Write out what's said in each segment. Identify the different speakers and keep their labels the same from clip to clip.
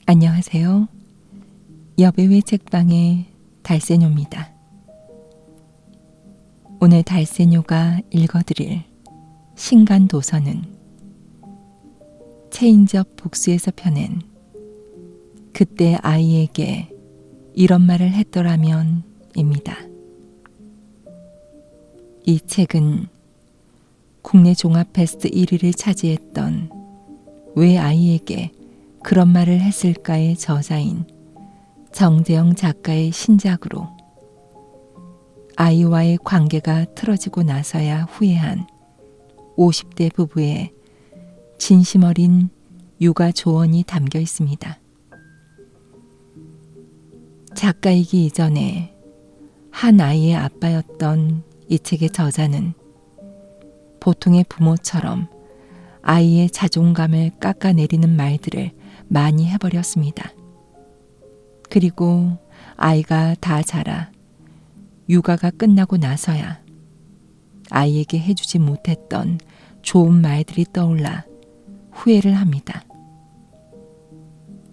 Speaker 1: 안녕하세요. 여배우의 책방의 달세뇨입니다. 오늘 달세뇨가 읽어드릴 신간 도서는 체인지업 복수에서 펴낸 그때 아이에게 이런 말을 했더라면 입니다. 이 책은 국내 종합 베스트 1위를 차지했던 왜 아이에게 그런 말을 했을까의 저자인 정재영 작가의 신작으로 아이와의 관계가 틀어지고 나서야 후회한 50대 부부의 진심 어린 육아 조언이 담겨 있습니다. 작가이기 이전에 한 아이의 아빠였던 이 책의 저자는 보통의 부모처럼 아이의 자존감을 깎아내리는 말들을 많이 해버렸습니다. 그리고 아이가 다 자라 육아가 끝나고 나서야 아이에게 해주지 못했던 좋은 말들이 떠올라 후회를 합니다.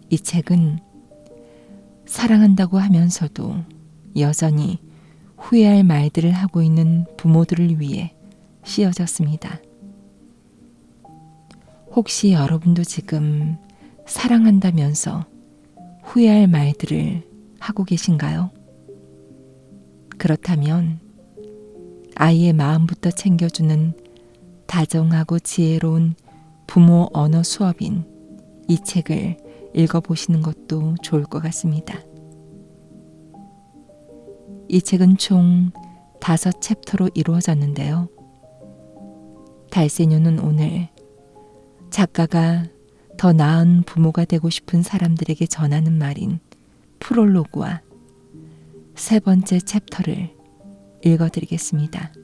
Speaker 1: 이 책은 사랑한다고 하면서도 여전히 후회할 말들을 하고 있는 부모들을 위해 쓰여졌습니다. 혹시 여러분도 지금 사랑한다면서 후회할 말들을 하고 계신가요? 그렇다면 아이의 마음부터 챙겨주는 다정하고 지혜로운 부모 언어 수업인 이 책을 읽어보시는 것도 좋을 것 같습니다. 이 책은 총 5챕터로 이루어졌는데요. 달세뇨는 오늘 작가가 더 나은 부모가 되고 싶은 사람들에게 전하는 말인 프롤로그와 3번째 챕터를 읽어드리겠습니다.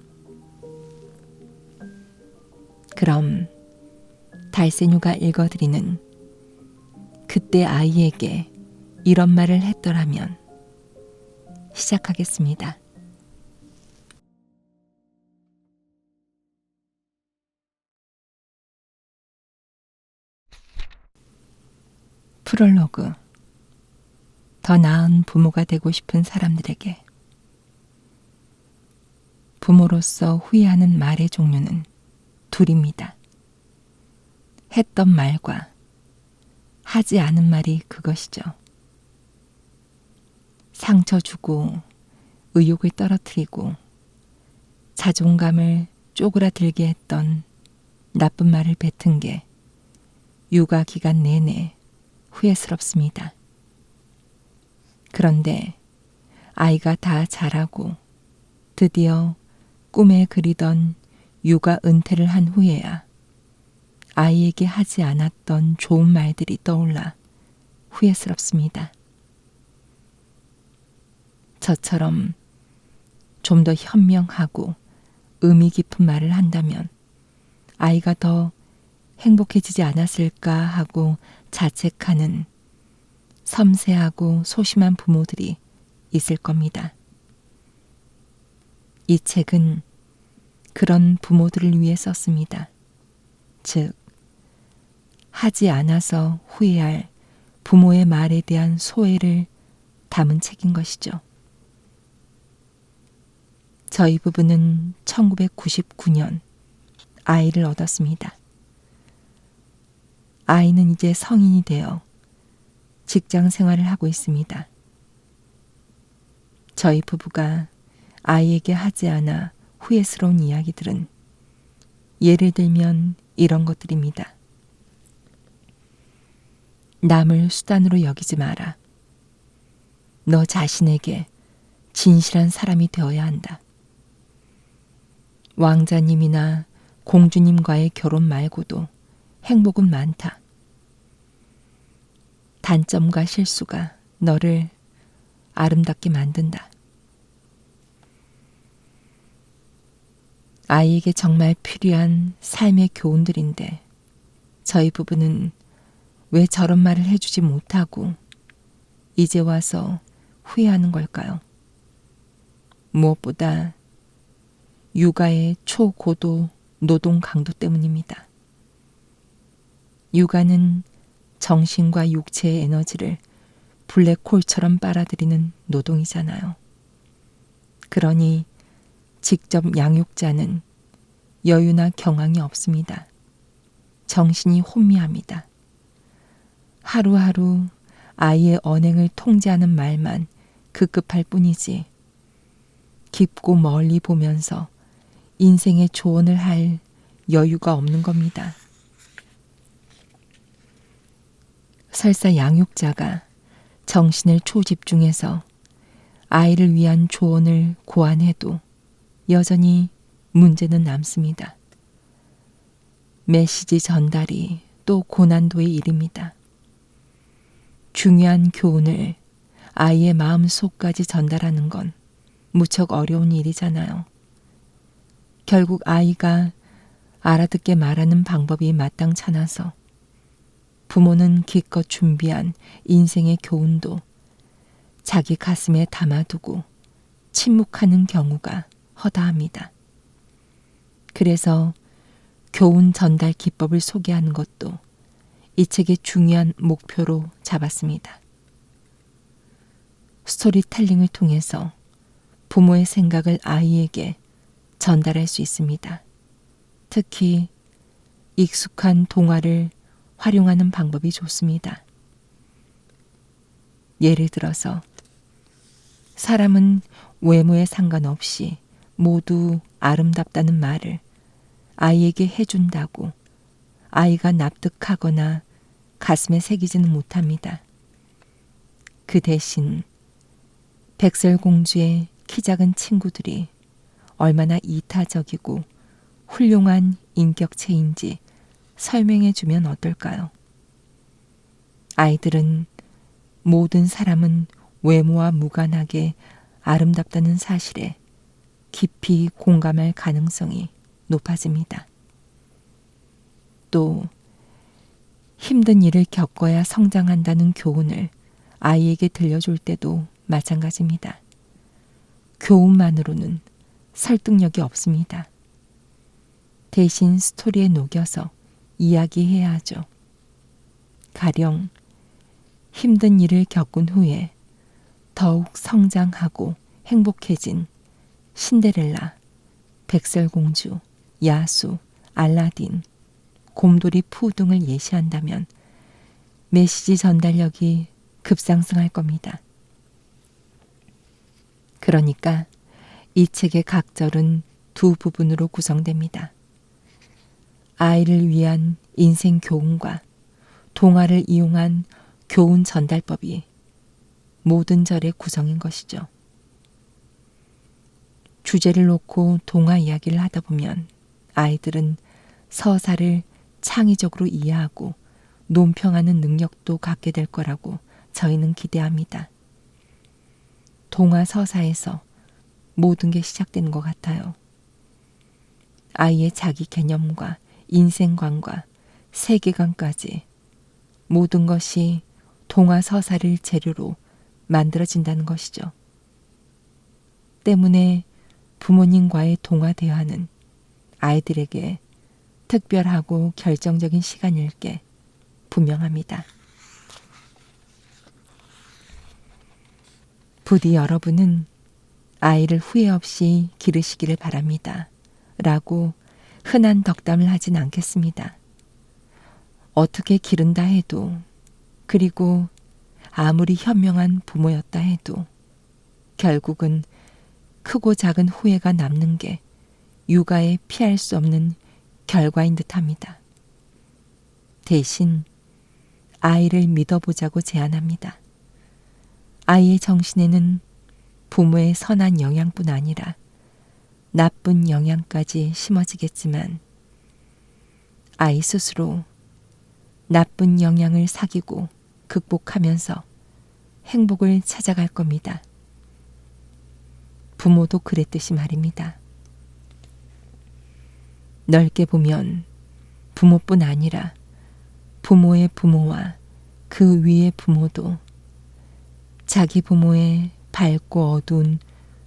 Speaker 1: 그럼 달세뇨가 읽어드리는 그때 아이에게 이런 말을 했더라면 시작하겠습니다. 프롤로그. 더 나은 부모가 되고 싶은 사람들에게. 부모로서 후회하는 말의 종류는 둘입니다. 했던 말과 하지 않은 말이 그것이죠. 상처 주고 의욕을 떨어뜨리고 자존감을 쪼그라들게 했던 나쁜 말을 뱉은 게 육아 기간 내내 후회스럽습니다. 그런데 아이가 다 자라고 드디어 꿈에 그리던 육아 은퇴를 한 후에야 아이에게 하지 않았던 좋은 말들이 떠올라 후회스럽습니다. 저처럼 좀 더 현명하고 의미 깊은 말을 한다면 아이가 더 행복해지지 않았을까 하고 자책하는 섬세하고 소심한 부모들이 있을 겁니다. 이 책은 그런 부모들을 위해 썼습니다. 즉, 하지 않아서 후회할 부모의 말에 대한 소회를 담은 책인 것이죠. 저희 부부는 1999년 아이를 얻었습니다. 아이는 이제 성인이 되어 직장 생활을 하고 있습니다. 저희 부부가 아이에게 하지 않아 후회스러운 이야기들은 예를 들면 이런 것들입니다. 남을 수단으로 여기지 마라. 너 자신에게 진실한 사람이 되어야 한다. 왕자님이나 공주님과의 결혼 말고도 행복은 많다. 단점과 실수가 너를 아름답게 만든다. 아이에게 정말 필요한 삶의 교훈들인데 저희 부부는 왜 저런 말을 해주지 못하고 이제 와서 후회하는 걸까요? 무엇보다 육아의 초고도 노동 강도 때문입니다. 육아는 정신과 육체의 에너지를 블랙홀처럼 빨아들이는 노동이잖아요. 그러니 직접 양육자는 여유나 경황이 없습니다. 정신이 혼미합니다. 하루하루 아이의 언행을 통제하는 말만 급급할 뿐이지 깊고 멀리 보면서 인생의 조언을 할 여유가 없는 겁니다. 설사 양육자가 정신을 초집중해서 아이를 위한 조언을 고안해도 여전히 문제는 남습니다. 메시지 전달이 또 고난도의 일입니다. 중요한 교훈을 아이의 마음속까지 전달하는 건 무척 어려운 일이잖아요. 결국 아이가 알아듣게 말하는 방법이 마땅찮아서 부모는 기껏 준비한 인생의 교훈도 자기 가슴에 담아두고 침묵하는 경우가 허다합니다. 그래서 교훈 전달 기법을 소개하는 것도 이 책의 중요한 목표로 잡았습니다. 스토리텔링을 통해서 부모의 생각을 아이에게 전달할 수 있습니다. 특히 익숙한 동화를 활용하는 방법이 좋습니다. 예를 들어서 사람은 외모에 상관없이 모두 아름답다는 말을 아이에게 해준다고 아이가 납득하거나 가슴에 새기지는 못합니다. 그 대신 백설공주의 키 작은 친구들이 얼마나 이타적이고 훌륭한 인격체인지 설명해 주면 어떨까요? 아이들은 모든 사람은 외모와 무관하게 아름답다는 사실에 깊이 공감할 가능성이 높아집니다. 또 힘든 일을 겪어야 성장한다는 교훈을 아이에게 들려줄 때도 마찬가지입니다. 교훈만으로는 설득력이 없습니다. 대신 스토리에 녹여서 이야기해야 하죠. 가령 힘든 일을 겪은 후에 더욱 성장하고 행복해진 신데렐라, 백설공주, 야수, 알라딘, 곰돌이 푸 등을 예시한다면 메시지 전달력이 급상승할 겁니다. 그러니까 이 책의 각절은 두 부분으로 구성됩니다. 아이를 위한 인생 교훈과 동화를 이용한 교훈 전달법이 모든 절의 구성인 것이죠. 주제를 놓고 동화 이야기를 하다 보면 아이들은 서사를 창의적으로 이해하고 논평하는 능력도 갖게 될 거라고 저희는 기대합니다. 동화 서사에서 모든 게 시작되는 것 같아요. 아이의 자기 개념과 인생관과 세계관까지 모든 것이 동화 서사를 재료로 만들어진다는 것이죠. 때문에 부모님과의 동화 대화는 아이들에게 특별하고 결정적인 시간일 게 분명합니다. 부디 여러분은 아이를 후회 없이 기르시기를 바랍니다. 라고 흔한 덕담을 하진 않겠습니다. 어떻게 기른다 해도, 그리고 아무리 현명한 부모였다 해도 결국은 크고 작은 후회가 남는 게 육아에 피할 수 없는 결과인 듯합니다. 대신 아이를 믿어보자고 제안합니다. 아이의 정신에는 부모의 선한 영향뿐 아니라 나쁜 영향까지 심어지겠지만 아이 스스로 나쁜 영향을 사귀고 극복하면서 행복을 찾아갈 겁니다. 부모도 그랬듯이 말입니다. 넓게 보면 부모뿐 아니라 부모의 부모와 그 위의 부모도 자기 부모의 밝고 어두운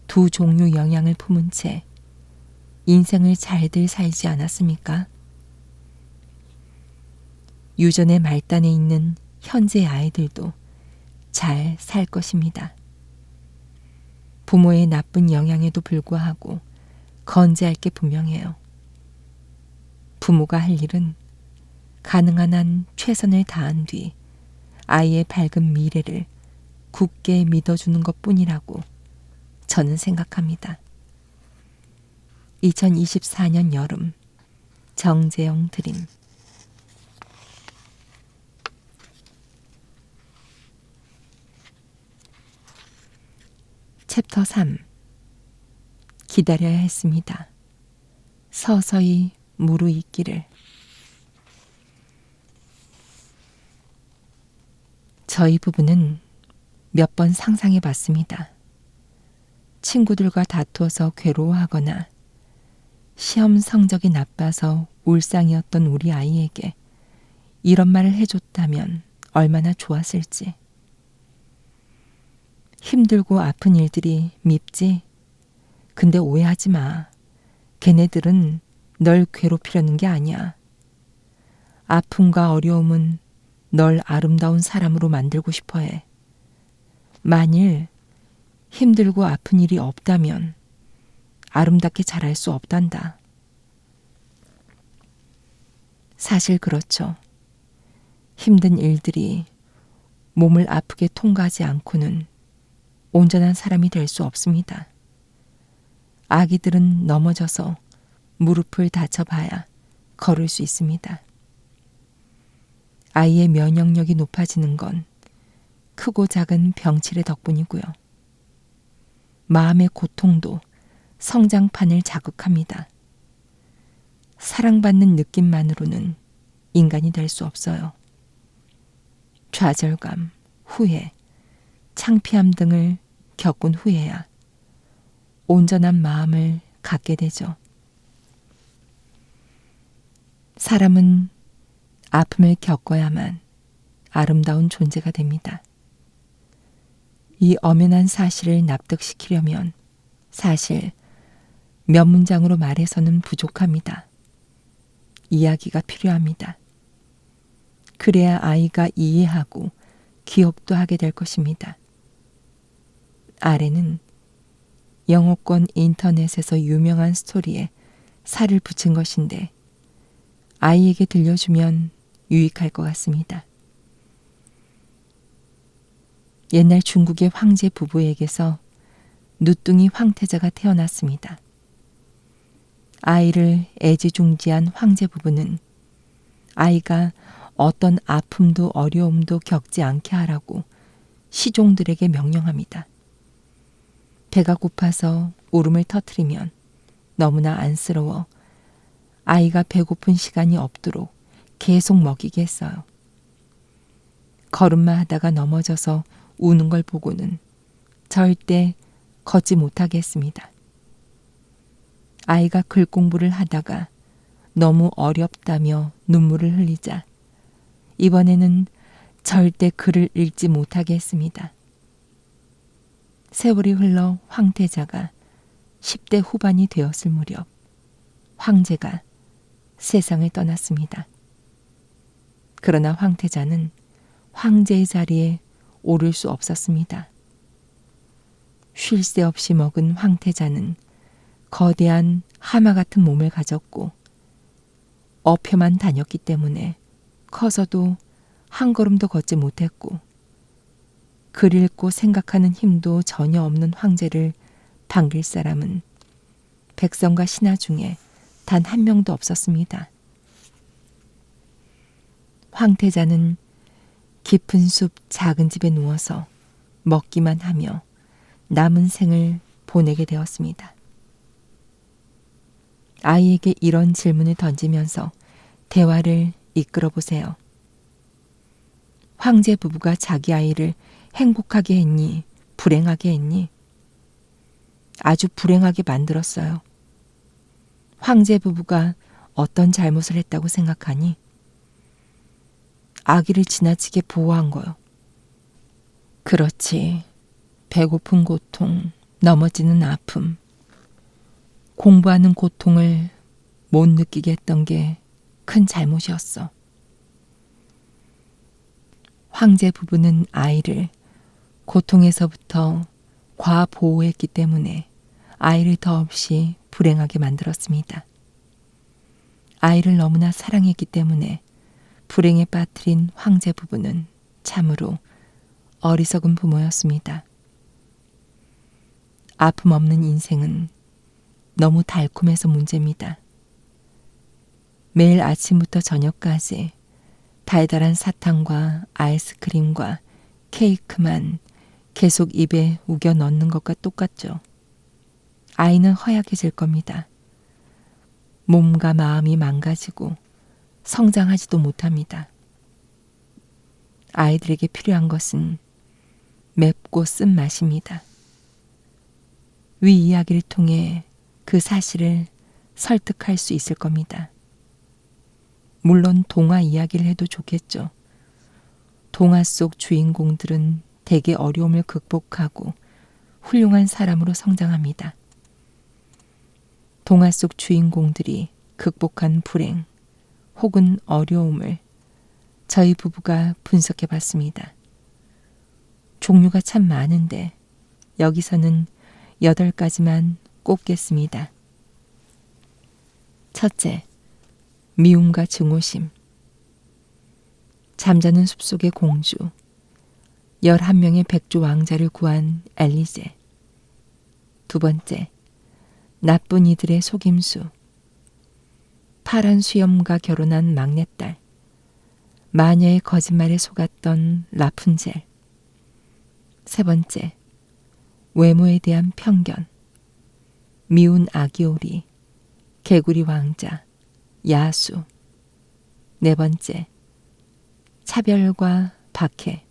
Speaker 1: 두 종류 영향을 품은 채 인생을 잘들 살지 않았습니까? 유전의 말단에 있는 현재의 아이들도 잘 살 것입니다. 부모의 나쁜 영향에도 불구하고 건재할 게 분명해요. 부모가 할 일은 가능한 한 최선을 다한 뒤 아이의 밝은 미래를 굳게 믿어주는 것뿐이라고 저는 생각합니다. 2024년 여름 정재영 드림. 챕터 3. 기다려야 했습니다. 서서히 무르익기를. 저희 부부는 몇 번 상상해 봤습니다. 친구들과 다투어서 괴로워하거나 시험 성적이 나빠서 울상이었던 우리 아이에게 이런 말을 해줬다면 얼마나 좋았을지. 힘들고 아픈 일들이 밉지? 근데 오해하지 마. 걔네들은 널 괴롭히려는 게 아니야. 아픔과 어려움은 널 아름다운 사람으로 만들고 싶어 해. 만일 힘들고 아픈 일이 없다면 아름답게 자랄 수 없단다. 사실 그렇죠. 힘든 일들이 몸을 아프게 통과하지 않고는 온전한 사람이 될 수 없습니다. 아기들은 넘어져서 무릎을 다쳐봐야 걸을 수 있습니다. 아이의 면역력이 높아지는 건 크고 작은 병치레 덕분이고요. 마음의 고통도 성장판을 자극합니다. 사랑받는 느낌만으로는 인간이 될 수 없어요. 좌절감, 후회, 창피함 등을 겪은 후에야 온전한 마음을 갖게 되죠. 사람은 아픔을 겪어야만 아름다운 존재가 됩니다. 이 엄연한 사실을 납득시키려면 사실 몇 문장으로 말해서는 부족합니다. 이야기가 필요합니다. 그래야 아이가 이해하고 기억도 하게 될 것입니다. 아래는 영어권 인터넷에서 유명한 스토리에 살을 붙인 것인데 아이에게 들려주면 유익할 것 같습니다. 옛날 중국의 황제 부부에게서 누뚱이 황태자가 태어났습니다. 아이를 애지중지한 황제 부부는 아이가 어떤 아픔도 어려움도 겪지 않게 하라고 시종들에게 명령합니다. 배가 고파서 울음을 터뜨리면 너무나 안쓰러워 아이가 배고픈 시간이 없도록 계속 먹이게 했어요. 걸음마 하다가 넘어져서 우는 걸 보고는 절대 걷지 못하게 했습니다. 아이가 글 공부를 하다가 너무 어렵다며 눈물을 흘리자 이번에는 절대 글을 읽지 못하게 했습니다. 세월이 흘러 황태자가 10대 후반이 되었을 무렵 황제가 세상을 떠났습니다. 그러나 황태자는 황제의 자리에 오를 수 없었습니다. 쉴 새 없이 먹은 황태자는 거대한 하마 같은 몸을 가졌고 업혀만 다녔기 때문에 커서도 한 걸음도 걷지 못했고 글 읽고 생각하는 힘도 전혀 없는 황제를 반길 사람은 백성과 신하 중에 단 한 명도 없었습니다. 황태자는 깊은 숲 작은 집에 누워서 먹기만 하며 남은 생을 보내게 되었습니다. 아이에게 이런 질문을 던지면서 대화를 이끌어 보세요. 황제 부부가 자기 아이를 행복하게 했니? 불행하게 했니? 아주 불행하게 만들었어요. 황제 부부가 어떤 잘못을 했다고 생각하니? 아기를 지나치게 보호한 거요. 그렇지. 배고픈 고통, 넘어지는 아픔, 공부하는 고통을 못 느끼게 했던 게 큰 잘못이었어. 황제 부부는 아이를 고통에서부터 과보호했기 때문에 아이를 더없이 불행하게 만들었습니다. 아이를 너무나 사랑했기 때문에 불행에 빠뜨린 황제 부부는 참으로 어리석은 부모였습니다. 아픔 없는 인생은 너무 달콤해서 문제입니다. 매일 아침부터 저녁까지 달달한 사탕과 아이스크림과 케이크만 계속 입에 우겨 넣는 것과 똑같죠. 아이는 허약해질 겁니다. 몸과 마음이 망가지고 성장하지도 못합니다. 아이들에게 필요한 것은 맵고 쓴맛입니다. 위 이야기를 통해 그 사실을 설득할 수 있을 겁니다. 물론 동화 이야기를 해도 좋겠죠. 동화 속 주인공들은 대개 어려움을 극복하고 훌륭한 사람으로 성장합니다. 동화 속 주인공들이 극복한 불행 혹은 어려움을 저희 부부가 분석해 봤습니다. 종류가 참 많은데 여기서는 8가지만 꼽겠습니다. 첫째, 미움과 증오심. 잠자는 숲속의 공주, 11명의 백조 왕자를 구한 엘리제. 두 번째, 나쁜 이들의 속임수. 파란 수염과 결혼한 막내딸, 마녀의 거짓말에 속았던 라푼젤. 세 번째, 외모에 대한 편견. 미운 아기오리, 개구리 왕자, 야수. 네 번째, 차별과 박해.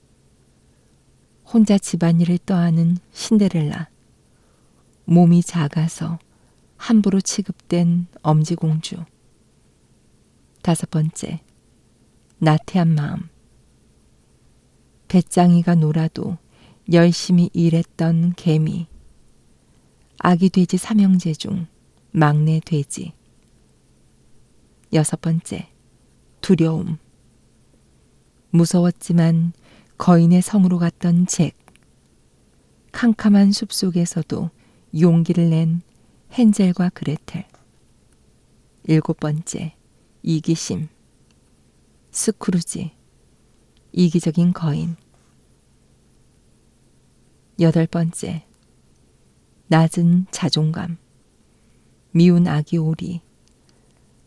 Speaker 1: 혼자 집안일을 떠하는 신데렐라. 몸이 작아서 함부로 취급된 엄지공주. 다섯 번째, 나태한 마음. 배짱이가 놀아도 열심히 일했던 개미. 아기 돼지 삼형제 중 막내 돼지. 여섯 번째, 두려움. 무서웠지만 거인의 성으로 갔던 잭. 캄캄한 숲속에서도 용기를 낸 헨젤과 그레텔. 일곱 번째, 이기심. 스크루지, 이기적인 거인. 여덟 번째, 낮은 자존감. 미운 아기 오리.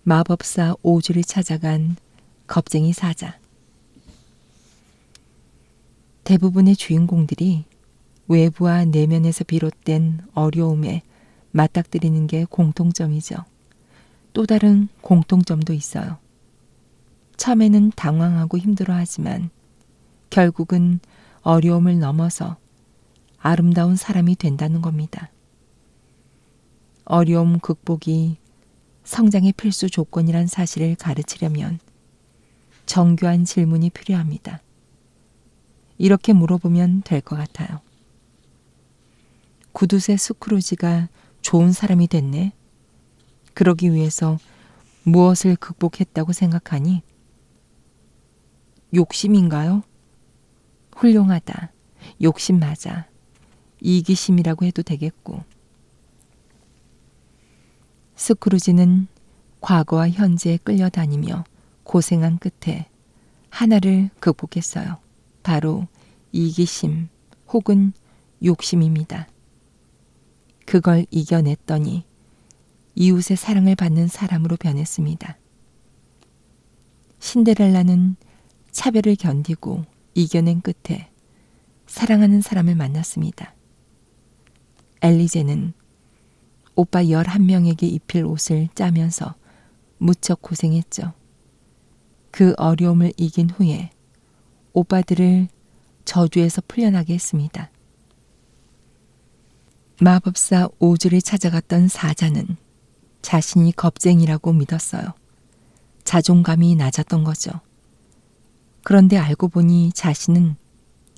Speaker 1: 마법사 오즈를 찾아간 겁쟁이 사자. 대부분의 주인공들이 외부와 내면에서 비롯된 어려움에 맞닥뜨리는 게 공통점이죠. 또 다른 공통점도 있어요. 처음에는 당황하고 힘들어하지만 결국은 어려움을 넘어서 아름다운 사람이 된다는 겁니다. 어려움 극복이 성장의 필수 조건이란 사실을 가르치려면 정교한 질문이 필요합니다. 이렇게 물어보면 될 것 같아요. 구두쇠 스크루지가 좋은 사람이 됐네. 그러기 위해서 무엇을 극복했다고 생각하니? 욕심인가요? 훌륭하다. 욕심 맞아. 이기심이라고 해도 되겠고. 스크루지는 과거와 현재에 끌려다니며 고생한 끝에 하나를 극복했어요. 바로 이기심 혹은 욕심입니다. 그걸 이겨냈더니 이웃의 사랑을 받는 사람으로 변했습니다. 신데렐라는 차별을 견디고 이겨낸 끝에 사랑하는 사람을 만났습니다. 엘리제는 오빠 11명에게 입힐 옷을 짜면서 무척 고생했죠. 그 어려움을 이긴 후에 오빠들을 저주에서 풀려나게 했습니다. 마법사 오즈를 찾아갔던 사자는 자신이 겁쟁이라고 믿었어요. 자존감이 낮았던 거죠. 그런데 알고 보니 자신은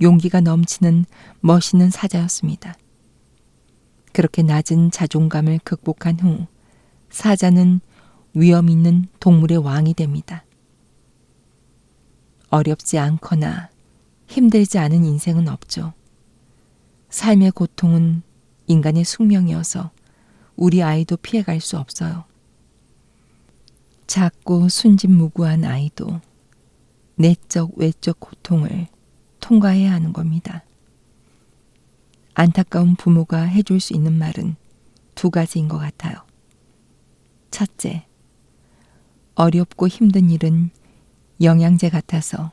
Speaker 1: 용기가 넘치는 멋있는 사자였습니다. 그렇게 낮은 자존감을 극복한 후 사자는 위험 있는 동물의 왕이 됩니다. 어렵지 않거나 힘들지 않은 인생은 없죠. 삶의 고통은 인간의 숙명이어서 우리 아이도 피해갈 수 없어요. 작고 순진무구한 아이도 내적 외적 고통을 통과해야 하는 겁니다. 안타까운 부모가 해줄 수 있는 말은 두 가지인 것 같아요. 첫째, 어렵고 힘든 일은 영양제 같아서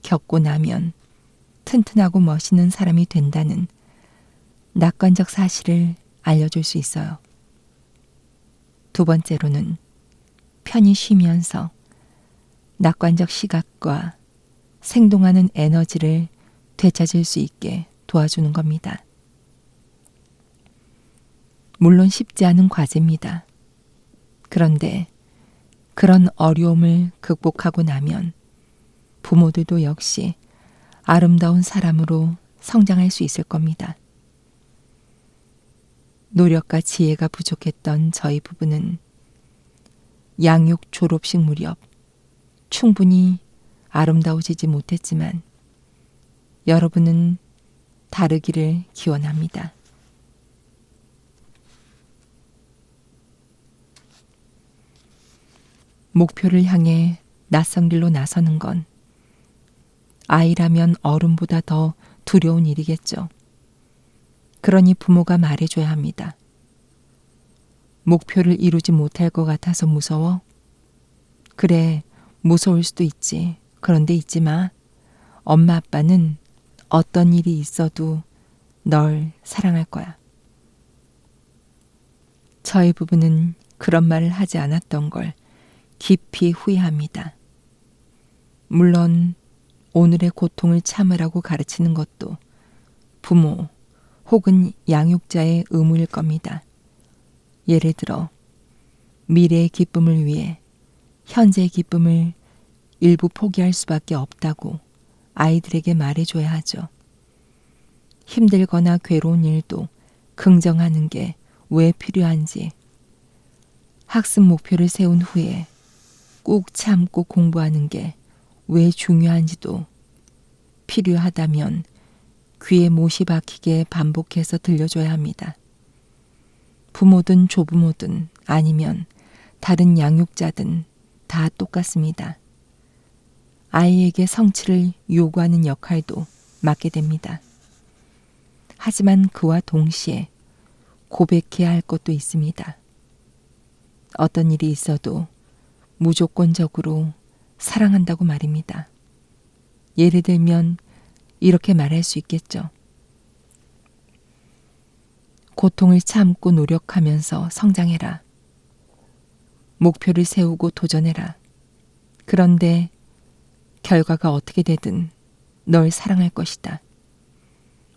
Speaker 1: 겪고 나면 튼튼하고 멋있는 사람이 된다는 낙관적 사실을 알려줄 수 있어요. 두 번째로는 편히 쉬면서 낙관적 시각과 생동하는 에너지를 되찾을 수 있게 도와주는 겁니다. 물론 쉽지 않은 과제입니다. 그런데 그런 어려움을 극복하고 나면 부모들도 역시 아름다운 사람으로 성장할 수 있을 겁니다. 노력과 지혜가 부족했던 저희 부부는 양육 졸업식 무렵 충분히 아름다워지지 못했지만 여러분은 다르기를 기원합니다. 목표를 향해 낯선 길로 나서는 건 아이라면 어른보다 더 두려운 일이겠죠. 그러니 부모가 말해줘야 합니다. 목표를 이루지 못할 것 같아서 무서워? 그래, 무서울 수도 있지. 그런데 잊지 마. 엄마 아빠는 어떤 일이 있어도 널 사랑할 거야. 저희 부부는 그런 말을 하지 않았던 걸 깊이 후회합니다. 물론 오늘의 고통을 참으라고 가르치는 것도 부모 혹은 양육자의 의무일 겁니다. 예를 들어 미래의 기쁨을 위해 현재의 기쁨을 일부 포기할 수밖에 없다고 아이들에게 말해줘야 하죠. 힘들거나 괴로운 일도 긍정하는 게 왜 필요한지, 학습 목표를 세운 후에 꾹 참고 공부하는 게 왜 중요한지도 필요하다면 귀에 못이 박히게 반복해서 들려줘야 합니다. 부모든 조부모든 아니면 다른 양육자든 다 똑같습니다. 아이에게 성취를 요구하는 역할도 맡게 됩니다. 하지만 그와 동시에 고백해야 할 것도 있습니다. 어떤 일이 있어도 무조건적으로 사랑한다고 말입니다. 예를 들면 이렇게 말할 수 있겠죠. 고통을 참고 노력하면서 성장해라. 목표를 세우고 도전해라. 그런데 결과가 어떻게 되든 널 사랑할 것이다.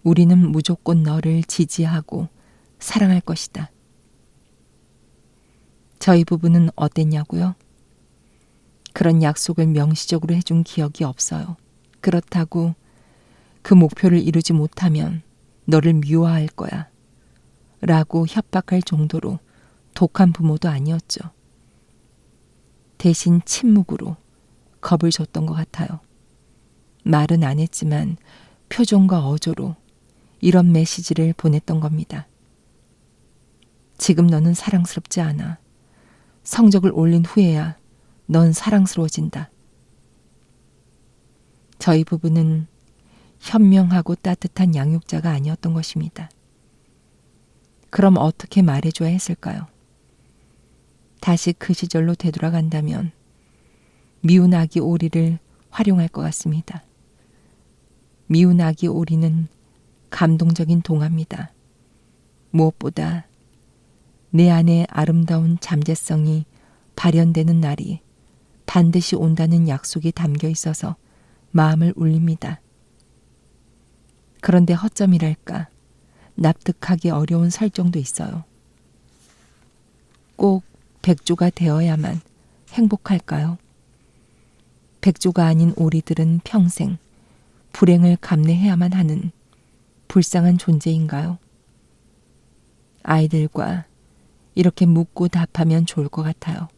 Speaker 1: 우리는 무조건 너를 지지하고 사랑할 것이다. 저희 부부는 어땠냐고요? 그런 약속을 명시적으로 해준 기억이 없어요. 그렇다고 그 목표를 이루지 못하면 너를 미워할 거야 라고 협박할 정도로 독한 부모도 아니었죠. 대신 침묵으로 겁을 줬던 것 같아요. 말은 안 했지만 표정과 어조로 이런 메시지를 보냈던 겁니다. 지금 너는 사랑스럽지 않아. 성적을 올린 후에야 넌 사랑스러워진다. 저희 부부는 현명하고 따뜻한 양육자가 아니었던 것입니다. 그럼 어떻게 말해줘야 했을까요? 다시 그 시절로 되돌아간다면 미운 아기 오리를 활용할 것 같습니다. 미운 아기 오리는 감동적인 동화입니다. 무엇보다 내 안에 아름다운 잠재성이 발현되는 날이 반드시 온다는 약속이 담겨 있어서 마음을 울립니다. 그런데 허점이랄까 납득하기 어려운 설정도 있어요. 꼭 백조가 되어야만 행복할까요? 백조가 아닌 오리들은 평생 불행을 감내해야만 하는 불쌍한 존재인가요? 아이들과 이렇게 묻고 답하면 좋을 것 같아요.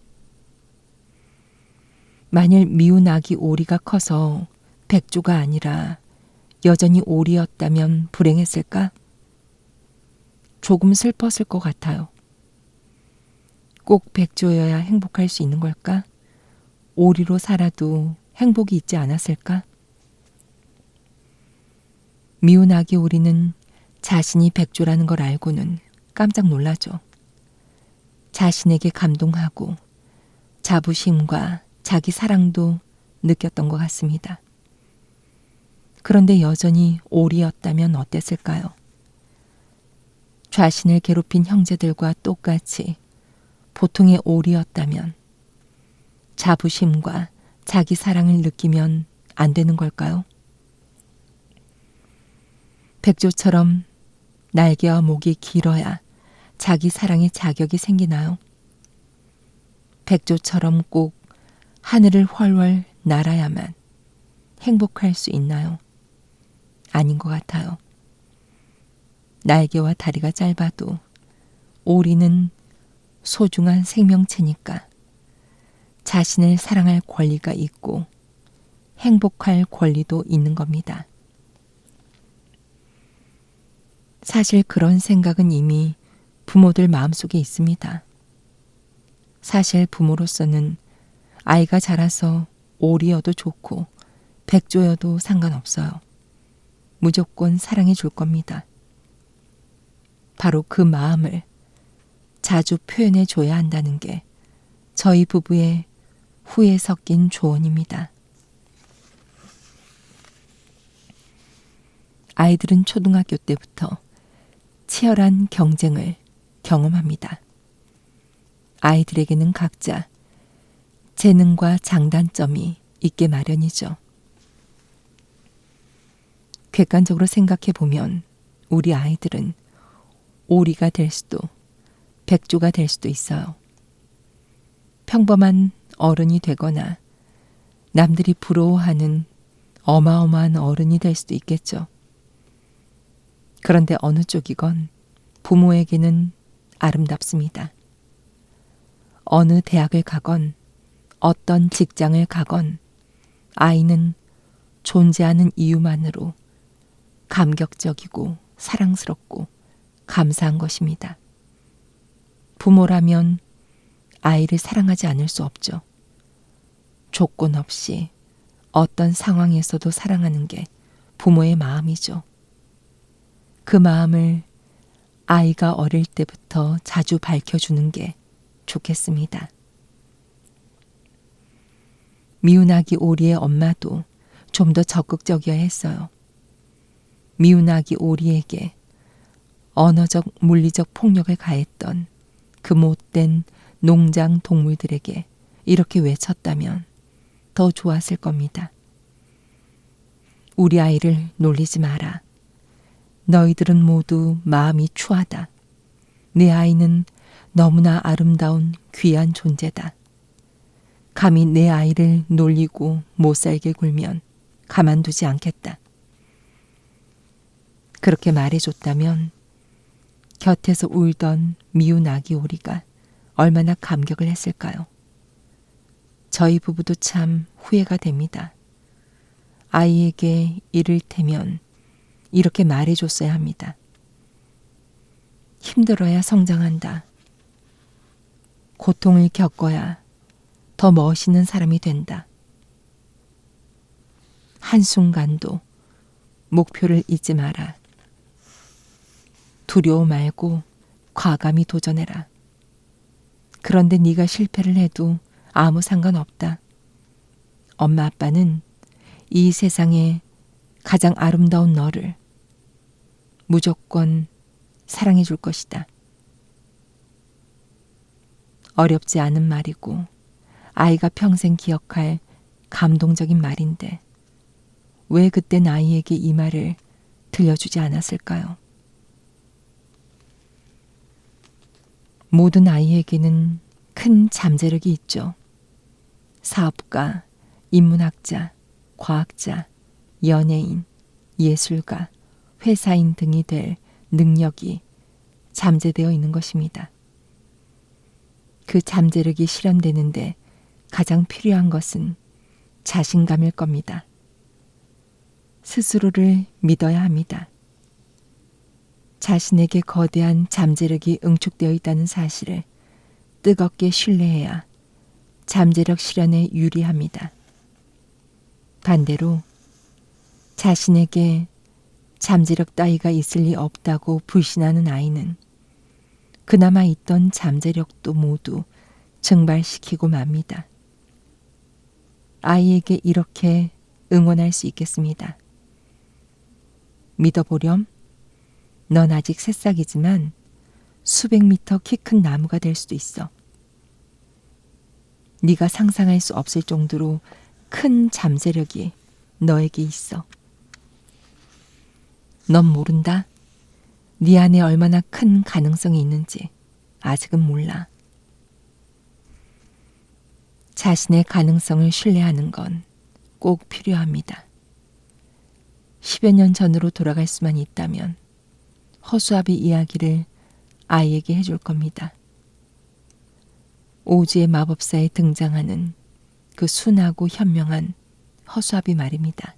Speaker 1: 만일 미운 아기 오리가 커서 백조가 아니라 여전히 오리였다면 불행했을까? 조금 슬펐을 것 같아요. 꼭 백조여야 행복할 수 있는 걸까? 오리로 살아도 행복이 있지 않았을까? 미운 아기 오리는 자신이 백조라는 걸 알고는 깜짝 놀라죠. 자신에게 감동하고 자부심과 자기 사랑도 느꼈던 것 같습니다. 그런데 여전히 오리였다면 어땠을까요? 자신을 괴롭힌 형제들과 똑같이 보통의 오리였다면 자부심과 자기 사랑을 느끼면 안 되는 걸까요? 백조처럼 날개와 목이 길어야 자기 사랑의 자격이 생기나요? 백조처럼 꼭 하늘을 훨훨 날아야만 행복할 수 있나요? 아닌 것 같아요. 날개와 다리가 짧아도 오리는 소중한 생명체니까 자신을 사랑할 권리가 있고 행복할 권리도 있는 겁니다. 사실 그런 생각은 이미 부모들 마음속에 있습니다. 사실 부모로서는 아이가 자라서 오리여도 좋고 백조여도 상관없어요. 무조건 사랑해 줄 겁니다. 바로 그 마음을 자주 표현해 줘야 한다는 게 저희 부부의 후에 섞인 조언입니다. 아이들은 초등학교 때부터 치열한 경쟁을 경험합니다. 아이들에게는 각자 재능과 장단점이 있게 마련이죠. 객관적으로 생각해 보면 우리 아이들은 오리가 될 수도 백조가 될 수도 있어요. 평범한 어른이 되거나 남들이 부러워하는 어마어마한 어른이 될 수도 있겠죠. 그런데 어느 쪽이건 부모에게는 아름답습니다. 어느 대학을 가건 어떤 직장을 가건 아이는 존재하는 이유만으로 감격적이고 사랑스럽고 감사한 것입니다. 부모라면 아이를 사랑하지 않을 수 없죠. 조건 없이 어떤 상황에서도 사랑하는 게 부모의 마음이죠. 그 마음을 아이가 어릴 때부터 자주 밝혀주는 게 좋겠습니다. 미운 아기 오리의 엄마도 좀 더 적극적이어야 했어요. 미운 아기 오리에게 언어적, 물리적 폭력을 가했던 그 못된 농장 동물들에게 이렇게 외쳤다면 더 좋았을 겁니다. 우리 아이를 놀리지 마라. 너희들은 모두 마음이 추하다. 내 아이는 너무나 아름다운 귀한 존재다. 감히 내 아이를 놀리고 못살게 굴면 가만두지 않겠다. 그렇게 말해줬다면 곁에서 울던 미운 아기 오리가 얼마나 감격을 했을까요? 저희 부부도 참 후회가 됩니다. 아이에게 이를테면 이렇게 말해줬어야 합니다. 힘들어야 성장한다. 고통을 겪어야 더 멋있는 사람이 된다. 한순간도 목표를 잊지 마라. 두려워 말고 과감히 도전해라. 그런데 네가 실패를 해도 아무 상관없다. 엄마 아빠는 이 세상에 가장 아름다운 너를 무조건 사랑해 줄 것이다. 어렵지 않은 말이고 아이가 평생 기억할 감동적인 말인데 왜 그땐 아이에게 이 말을 들려주지 않았을까요? 모든 아이에게는 큰 잠재력이 있죠. 사업가, 인문학자, 과학자, 연예인, 예술가, 회사인 등이 될 능력이 잠재되어 있는 것입니다. 그 잠재력이 실현되는데 가장 필요한 것은 자신감일 겁니다. 스스로를 믿어야 합니다. 자신에게 거대한 잠재력이 응축되어 있다는 사실을 뜨겁게 신뢰해야 잠재력 실현에 유리합니다. 반대로 자신에게 잠재력 따위가 있을 리 없다고 불신하는 아이는 그나마 있던 잠재력도 모두 증발시키고 맙니다. 아이에게 이렇게 응원할 수 있겠습니다. 믿어보렴. 넌 아직 새싹이지만 수백 미터 키 큰 나무가 될 수도 있어. 네가 상상할 수 없을 정도로 큰 잠재력이 너에게 있어. 넌 모른다. 네 안에 얼마나 큰 가능성이 있는지 아직은 몰라. 자신의 가능성을 신뢰하는 건 꼭 필요합니다. 10여 년 전으로 돌아갈 수만 있다면 허수아비 이야기를 아이에게 해줄 겁니다. 오즈의 마법사에 등장하는 그 순하고 현명한 허수아비 말입니다.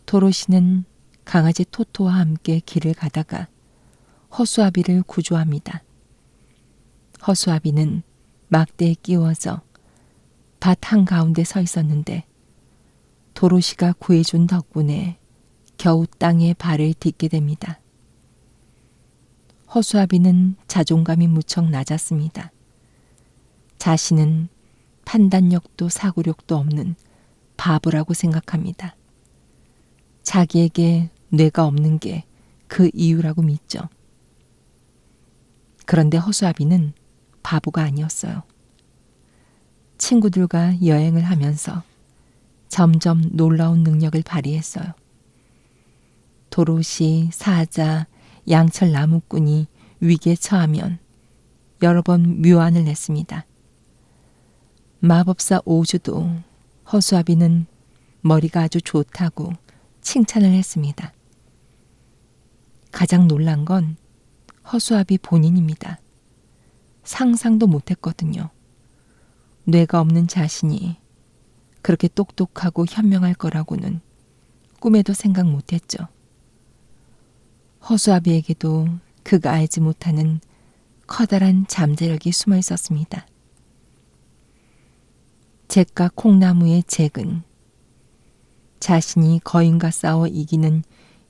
Speaker 1: 도로시는 강아지 토토와 함께 길을 가다가 허수아비를 구조합니다. 허수아비는 막대에 끼워져 밭 한가운데 서 있었는데 도로시가 구해준 덕분에 겨우 땅에 발을 딛게 됩니다. 허수아비는 자존감이 무척 낮았습니다. 자신은 판단력도 사고력도 없는 바보라고 생각합니다. 자기에게 뇌가 없는 게 그 이유라고 믿죠. 그런데 허수아비는 바보가 아니었어요. 친구들과 여행을 하면서 점점 놀라운 능력을 발휘했어요. 도로시, 사자, 양철 나무꾼이 위기에 처하면 여러 번 묘안을 냈습니다. 마법사 오즈도 허수아비는 머리가 아주 좋다고 칭찬을 했습니다. 가장 놀란 건 허수아비 본인입니다. 상상도 못했거든요. 뇌가 없는 자신이 그렇게 똑똑하고 현명할 거라고는 꿈에도 생각 못했죠. 허수아비에게도 그가 알지 못하는 커다란 잠재력이 숨어 있었습니다. 잭과 콩나무의 잭은 자신이 거인과 싸워 이기는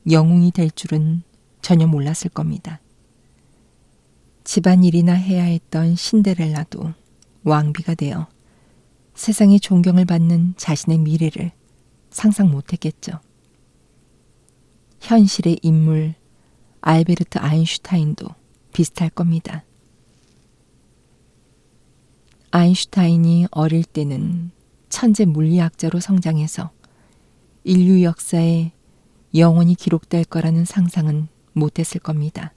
Speaker 1: 영웅이 될 줄은 전혀 몰랐을 겁니다. 집안일이나 해야 했던 신데렐라도 왕비가 되어 세상의 존경을 받는 자신의 미래를 상상 못했겠죠. 현실의 인물 알베르트 아인슈타인도 비슷할 겁니다. 아인슈타인이 어릴 때는 천재 물리학자로 성장해서 인류 역사에 영원히 기록될 거라는 상상은 못했을 겁니다.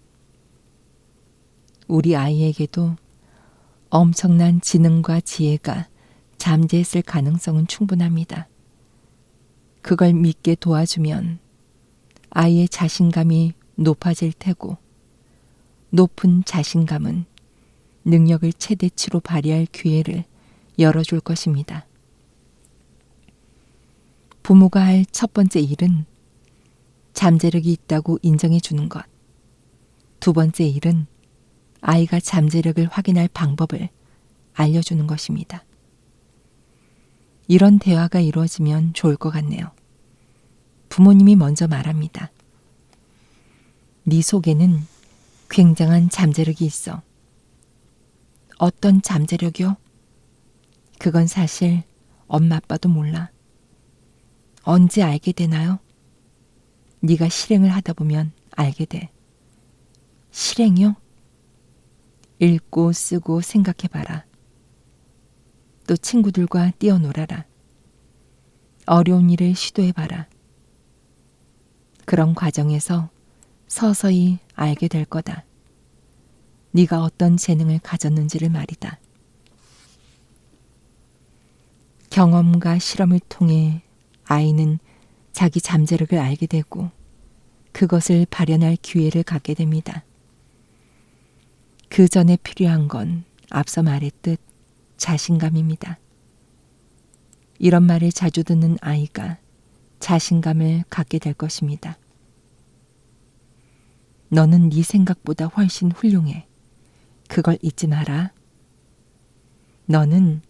Speaker 1: 우리 아이에게도 엄청난 지능과 지혜가 잠재했을 가능성은 충분합니다. 그걸 믿게 도와주면 아이의 자신감이 높아질 테고 높은 자신감은 능력을 최대치로 발휘할 기회를 열어줄 것입니다. 부모가 할 첫 번째 일은 잠재력이 있다고 인정해 주는 것. 두 번째 일은 아이가 잠재력을 확인할 방법을 알려주는 것입니다. 이런 대화가 이루어지면 좋을 것 같네요. 부모님이 먼저 말합니다. 네 속에는 굉장한 잠재력이 있어. 어떤 잠재력이요? 그건 사실 엄마 아빠도 몰라. 언제 알게 되나요? 네가 실행을 하다 보면 알게 돼. 실행이요? 읽고 쓰고 생각해봐라. 또 친구들과 뛰어놀아라. 어려운 일을 시도해봐라. 그런 과정에서 서서히 알게 될 거다. 네가 어떤 재능을 가졌는지를 말이다. 경험과 실험을 통해 아이는 자기 잠재력을 알게 되고 그것을 발현할 기회를 갖게 됩니다. 그 전에 필요한 건 앞서 말했듯 자신감입니다. 이런 말을 자주 듣는 아이가 자신감을 갖게 될 것입니다. 너는 네 생각보다 훨씬 훌륭해. 그걸 잊지 마라. 너는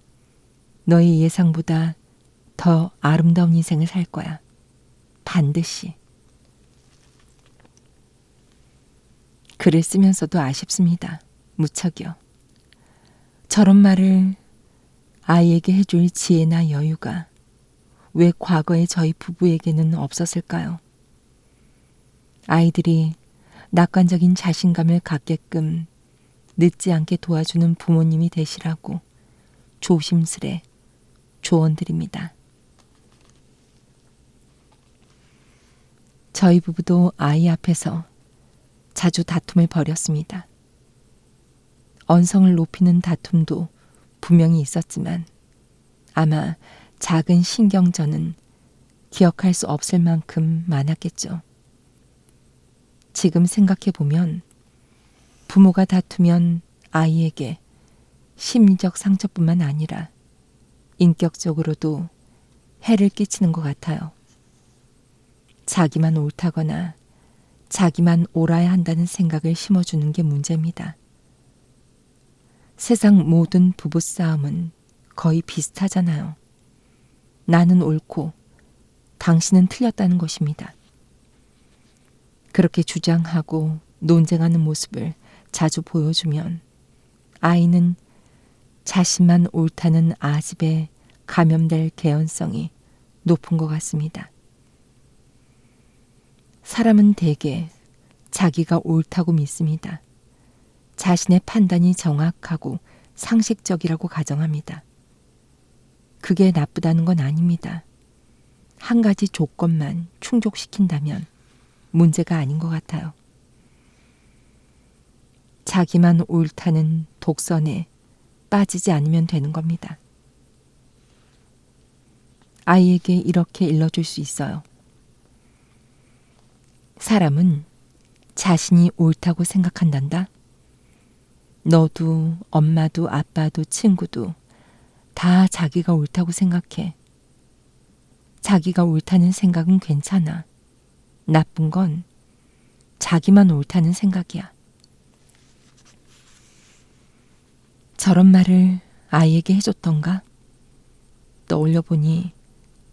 Speaker 1: 너의 예상보다 더 아름다운 인생을 살 거야. 반드시. 글을 쓰면서도 아쉽습니다. 무척이요. 저런 말을 아이에게 해줄 지혜나 여유가 왜 과거의 저희 부부에게는 없었을까요? 아이들이 낙관적인 자신감을 갖게끔 늦지 않게 도와주는 부모님이 되시라고 조심스레 조언드립니다. 저희 부부도 아이 앞에서 자주 다툼을 벌였습니다. 언성을 높이는 다툼도 분명히 있었지만 아마 작은 신경전은 기억할 수 없을 만큼 많았겠죠. 지금 생각해보면 부모가 다투면 아이에게 심리적 상처뿐만 아니라 인격적으로도 해를 끼치는 것 같아요. 자기만 옳다거나 자기만 옳아야 한다는 생각을 심어주는 게 문제입니다. 세상 모든 부부싸움은 거의 비슷하잖아요. 나는 옳고 당신은 틀렸다는 것입니다. 그렇게 주장하고 논쟁하는 모습을 자주 보여주면 아이는 자신만 옳다는 아집에 감염될 개연성이 높은 것 같습니다. 사람은 대개 자기가 옳다고 믿습니다. 자신의 판단이 정확하고 상식적이라고 가정합니다. 그게 나쁘다는 건 아닙니다. 한 가지 조건만 충족시킨다면 문제가 아닌 것 같아요. 자기만 옳다는 독선에 빠지지 않으면 되는 겁니다. 아이에게 이렇게 일러줄 수 있어요. 사람은 자신이 옳다고 생각한단다. 너도 엄마도 아빠도 친구도 다 자기가 옳다고 생각해. 자기가 옳다는 생각은 괜찮아. 나쁜 건 자기만 옳다는 생각이야. 저런 말을 아이에게 해줬던가? 떠올려 보니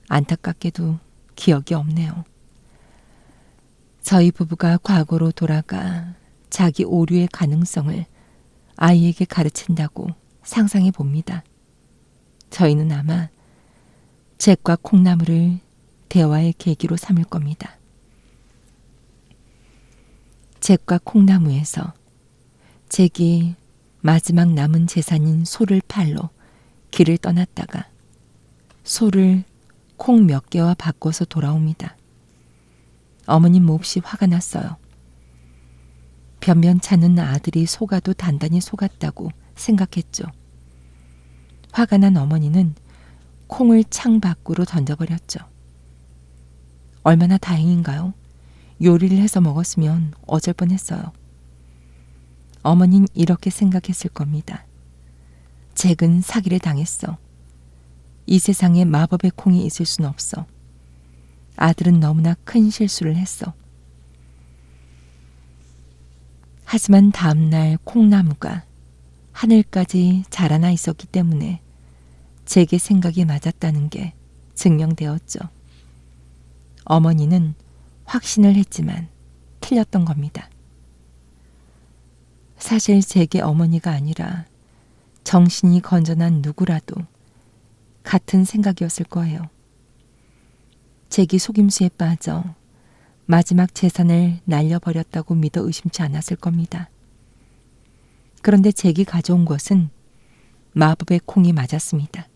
Speaker 1: 안타깝게도 기억이 없네요. 저희 부부가 과거로 돌아가 자기 오류의 가능성을 아이에게 가르친다고 상상해 봅니다. 저희는 아마 잭과 콩나물을 대화의 계기로 삼을 겁니다. 잭과 콩나무에서 잭이 마지막 남은 재산인 소를 팔러 길을 떠났다가 소를 콩 몇 개와 바꿔서 돌아옵니다. 어머님 몹시 화가 났어요. 변변찮은 아들이 속아도 단단히 속았다고 생각했죠. 화가 난 어머니는 콩을 창 밖으로 던져버렸죠. 얼마나 다행인가요? 요리를 해서 먹었으면 어쩔 뻔했어요. 어머닌 이렇게 생각했을 겁니다. 잭은 사기를 당했어. 이 세상에 마법의 콩이 있을 순 없어. 아들은 너무나 큰 실수를 했어. 하지만 다음날 콩나무가 하늘까지 자라나 있었기 때문에 잭의 생각이 맞았다는 게 증명되었죠. 어머니는 확신을 했지만 틀렸던 겁니다. 사실 잭의 어머니가 아니라 정신이 건전한 누구라도 같은 생각이었을 거예요. 잭이 속임수에 빠져 마지막 재산을 날려버렸다고 믿어 의심치 않았을 겁니다. 그런데 잭이 가져온 것은 마법의 콩이 맞았습니다.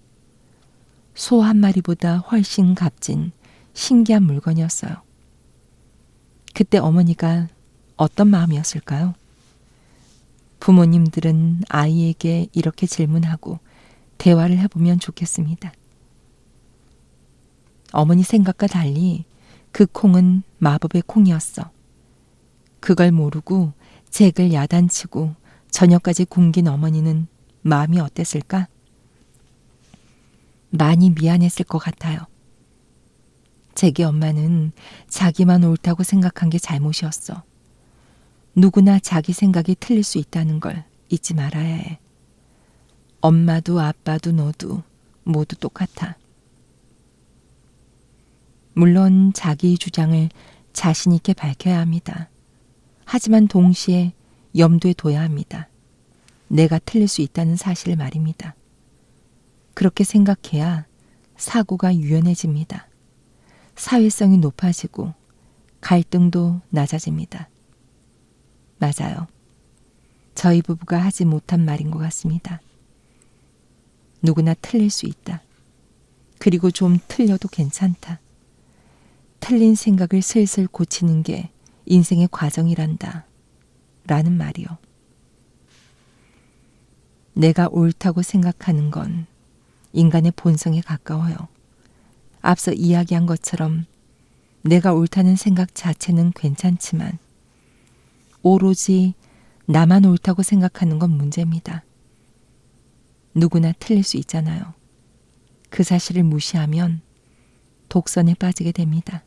Speaker 1: 소 한 마리보다 훨씬 값진 신기한 물건이었어요. 그때 어머니가 어떤 마음이었을까요? 부모님들은 아이에게 이렇게 질문하고 대화를 해보면 좋겠습니다. 어머니 생각과 달리 그 콩은 마법의 콩이었어. 그걸 모르고 잭을 야단치고 저녁까지 굶긴 어머니는 마음이 어땠을까? 많이 미안했을 것 같아요. 제게 엄마는 자기만 옳다고 생각한 게 잘못이었어. 누구나 자기 생각이 틀릴 수 있다는 걸 잊지 말아야 해. 엄마도 아빠도 너도 모두 똑같아. 물론 자기 주장을 자신 있게 밝혀야 합니다. 하지만 동시에 염두에 둬야 합니다. 내가 틀릴 수 있다는 사실을 말입니다. 그렇게 생각해야 사고가 유연해집니다. 사회성이 높아지고 갈등도 낮아집니다. 맞아요. 저희 부부가 하지 못한 말인 것 같습니다. 누구나 틀릴 수 있다. 그리고 좀 틀려도 괜찮다. 틀린 생각을 슬슬 고치는 게 인생의 과정이란다. 라는 말이요. 내가 옳다고 생각하는 건 인간의 본성에 가까워요. 앞서 이야기한 것처럼 내가 옳다는 생각 자체는 괜찮지만 오로지 나만 옳다고 생각하는 건 문제입니다. 누구나 틀릴 수 있잖아요. 그 사실을 무시하면 독선에 빠지게 됩니다.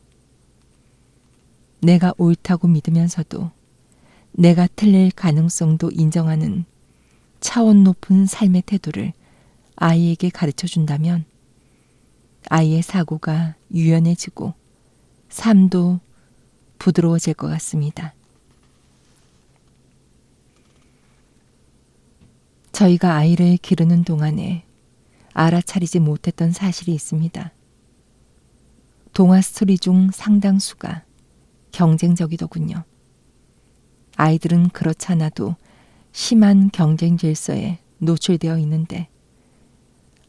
Speaker 1: 내가 옳다고 믿으면서도 내가 틀릴 가능성도 인정하는 차원 높은 삶의 태도를 아이에게 가르쳐 준다면 아이의 사고가 유연해지고 삶도 부드러워질 것 같습니다. 저희가 아이를 기르는 동안에 알아차리지 못했던 사실이 있습니다. 동화 스토리 중 상당수가 경쟁적이더군요. 아이들은 그렇잖아도 심한 경쟁 질서에 노출되어 있는데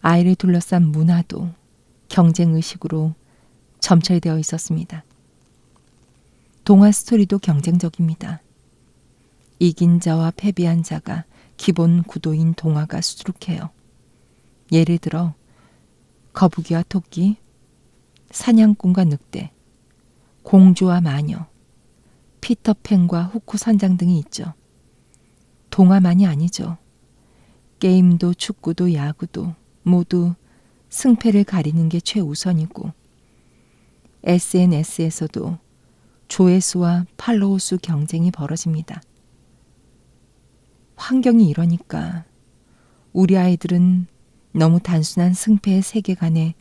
Speaker 1: 아이를 둘러싼 문화도 경쟁 의식으로 점철되어 있었습니다. 동화 스토리도 경쟁적입니다. 이긴 자와 패배한 자가 기본 구도인 동화가 수두룩해요. 예를 들어 거북이와 토끼, 사냥꾼과 늑대, 공주와 마녀, 피터팬과 후쿠 선장 등이 있죠. 동화만이 아니죠. 게임도 축구도 야구도 모두 승패를 가리는 게 최우선이고 SNS에서도 조회수와 팔로우 수 경쟁이 벌어집니다. 환경이 이러니까 우리 아이들은 너무 단순한 승패의 세계관에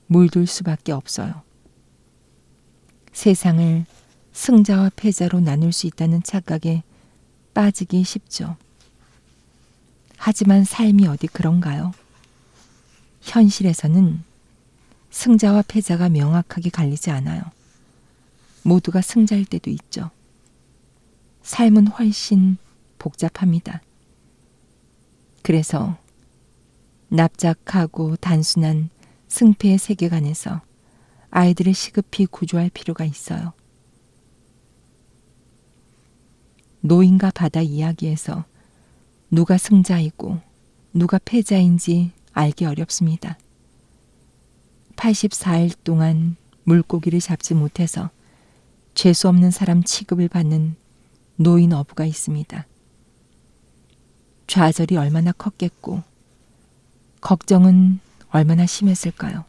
Speaker 1: 물들 수밖에 없어요. 세상을 승자와 패자로 나눌 수 있다는 착각에 빠지기 쉽죠. 하지만 삶이 어디 그런가요? 현실에서는 승자와 패자가 명확하게 갈리지 않아요. 모두가 승자일 때도 있죠. 삶은 훨씬 복잡합니다. 그래서 납작하고 단순한 승패의 세계관에서 아이들을 시급히 구조할 필요가 있어요. 노인과 바다 이야기에서 누가 승자이고 누가 패자인지 알기 어렵습니다. 84일 동안 물고기를 잡지 못해서 죄수 없는 사람 취급을 받는 노인 어부가 있습니다. 좌절이 얼마나 컸겠고 걱정은 얼마나 심했을까요?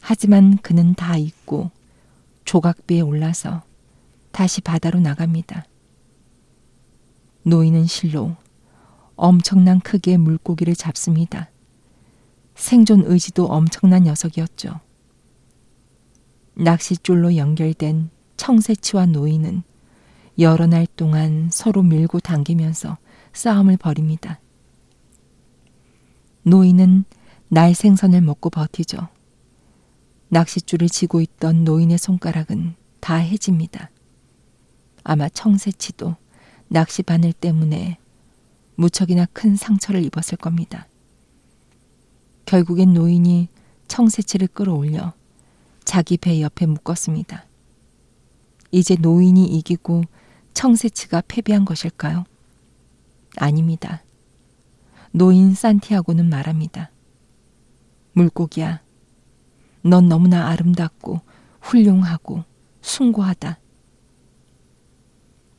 Speaker 1: 하지만 그는 다 잊고 조각비에 올라서 다시 바다로 나갑니다. 노인은 실로 엄청난 크기의 물고기를 잡습니다. 생존 의지도 엄청난 녀석이었죠. 낚싯줄로 연결된 청새치와 노인은 여러 날 동안 서로 밀고 당기면서 싸움을 벌입니다. 노인은 날 생선을 먹고 버티죠. 낚싯줄을 쥐고 있던 노인의 손가락은 다 해집니다. 아마 청새치도 낚시 바늘 때문에 무척이나 큰 상처를 입었을 겁니다. 결국엔 노인이 청새치를 끌어올려 자기 배 옆에 묶었습니다. 이제 노인이 이기고 청새치가 패배한 것일까요? 아닙니다. 노인 산티아고는 말합니다. 물고기야, 넌 너무나 아름답고 훌륭하고 숭고하다.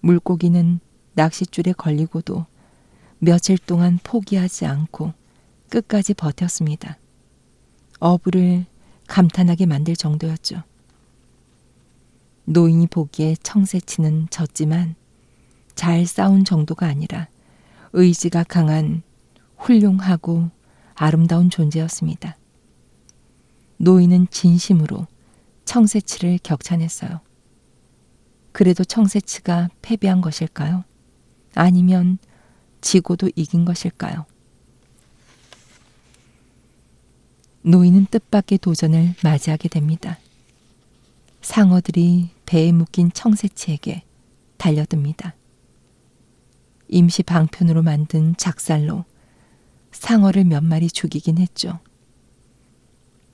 Speaker 1: 물고기는 낚싯줄에 걸리고도 며칠 동안 포기하지 않고 끝까지 버텼습니다. 어부를 감탄하게 만들 정도였죠. 노인이 보기에 청새치는 졌지만 잘 싸운 정도가 아니라 의지가 강한 훌륭하고 아름다운 존재였습니다. 노인은 진심으로 청새치를 격찬했어요. 그래도 청새치가 패배한 것일까요? 아니면 지고도 이긴 것일까요? 노인은 뜻밖의 도전을 맞이하게 됩니다. 상어들이 배에 묶인 청새치에게 달려듭니다. 임시 방편으로 만든 작살로 상어를 몇 마리 죽이긴 했죠.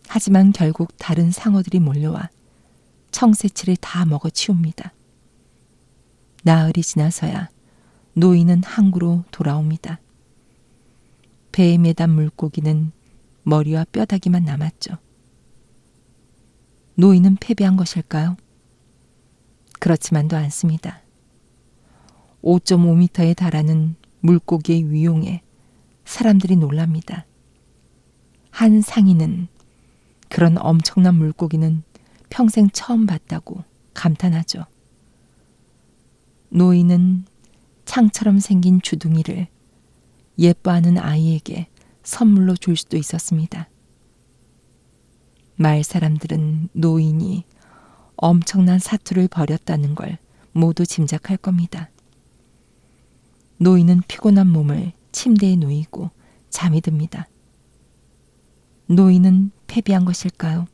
Speaker 1: 하지만 결국 다른 상어들이 몰려와 청새치를 다 먹어치웁니다. 나흘이 지나서야 노인은 항구로 돌아옵니다. 배에 매단 물고기는 머리와 뼈다귀만 남았죠. 노인은 패배한 것일까요? 그렇지만도 않습니다. 5.5m에 달하는 물고기의 위용에 사람들이 놀랍니다. 한 상인은 그런 엄청난 물고기는 평생 처음 봤다고 감탄하죠. 노인은 창처럼 생긴 주둥이를 예뻐하는 아이에게 선물로 줄 수도 있었습니다. 마을 사람들은 노인이 엄청난 사투를 벌였다는 걸 모두 짐작할 겁니다. 노인은 피곤한 몸을 침대에 누이고 잠이 듭니다. 노인은 패배한 것일까요?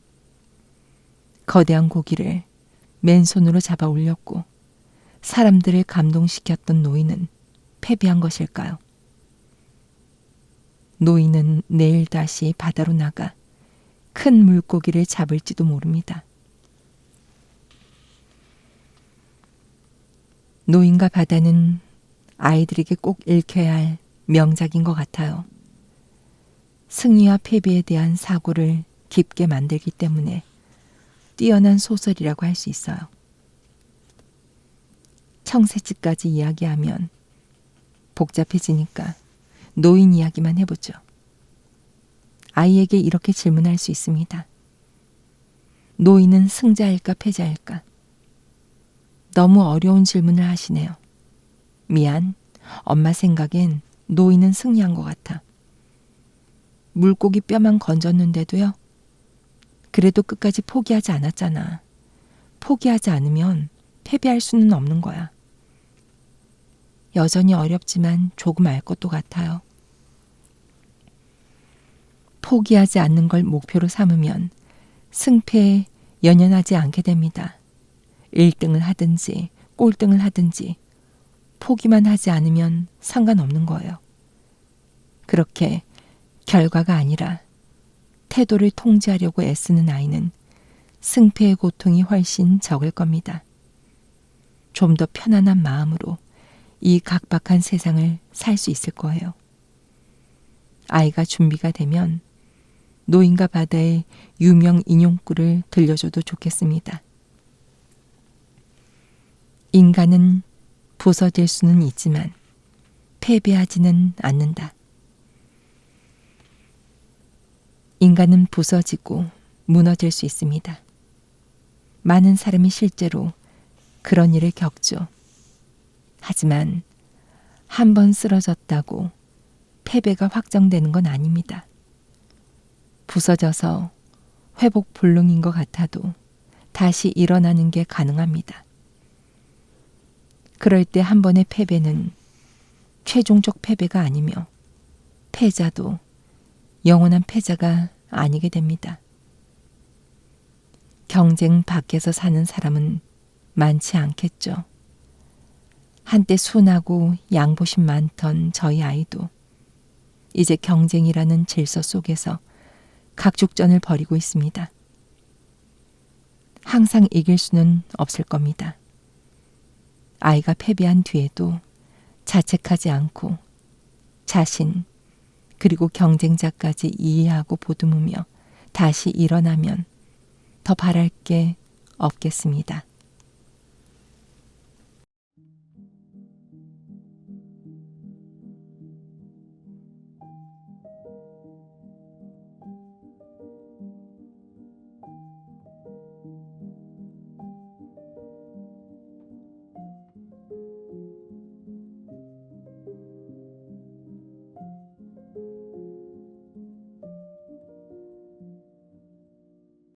Speaker 1: 거대한 고기를 맨손으로 잡아 올렸고 사람들을 감동시켰던 노인은 패배한 것일까요? 노인은 내일 다시 바다로 나가 큰 물고기를 잡을지도 모릅니다. 노인과 바다는 아이들에게 꼭 읽혀야 할 명작인 것 같아요. 승리와 패배에 대한 사고를 깊게 만들기 때문에 뛰어난 소설이라고 할 수 있어요. 청새치까지 이야기하면 복잡해지니까 노인 이야기만 해보죠. 아이에게 이렇게 질문할 수 있습니다. 노인은 승자일까 패자일까? 너무 어려운 질문을 하시네요. 미안, 엄마 생각엔 노인은 승리한 것 같아. 물고기 뼈만 건졌는데도요. 그래도 끝까지 포기하지 않았잖아. 포기하지 않으면 패배할 수는 없는 거야. 여전히 어렵지만 조금 알 것도 같아요. 포기하지 않는 걸 목표로 삼으면 승패에 연연하지 않게 됩니다. 1등을 하든지 꼴등을 하든지 포기만 하지 않으면 상관없는 거예요. 그렇게 결과가 아니라 태도를 통제하려고 애쓰는 아이는 승패의 고통이 훨씬 적을 겁니다. 좀 더 편안한 마음으로 이 각박한 세상을 살 수 있을 거예요. 아이가 준비가 되면 노인과 바다의 유명 인용구를 들려줘도 좋겠습니다. 인간은 부서질 수는 있지만 패배하지는 않는다. 인간은 부서지고 무너질 수 있습니다. 많은 사람이 실제로 그런 일을 겪죠. 하지만 한 번 쓰러졌다고 패배가 확정되는 건 아닙니다. 부서져서 회복 불능인 것 같아도 다시 일어나는 게 가능합니다. 그럴 때 한 번의 패배는 최종적 패배가 아니며 패자도 영원한 패자가 아니게 됩니다. 경쟁 밖에서 사는 사람은 많지 않겠죠. 한때 순하고 양보심 많던 저희 아이도 이제 경쟁이라는 질서 속에서 각축전을 벌이고 있습니다. 항상 이길 수는 없을 겁니다. 아이가 패배한 뒤에도 자책하지 않고 자신 그리고 경쟁자까지 이해하고 보듬으며 다시 일어나면 더 바랄 게 없겠습니다.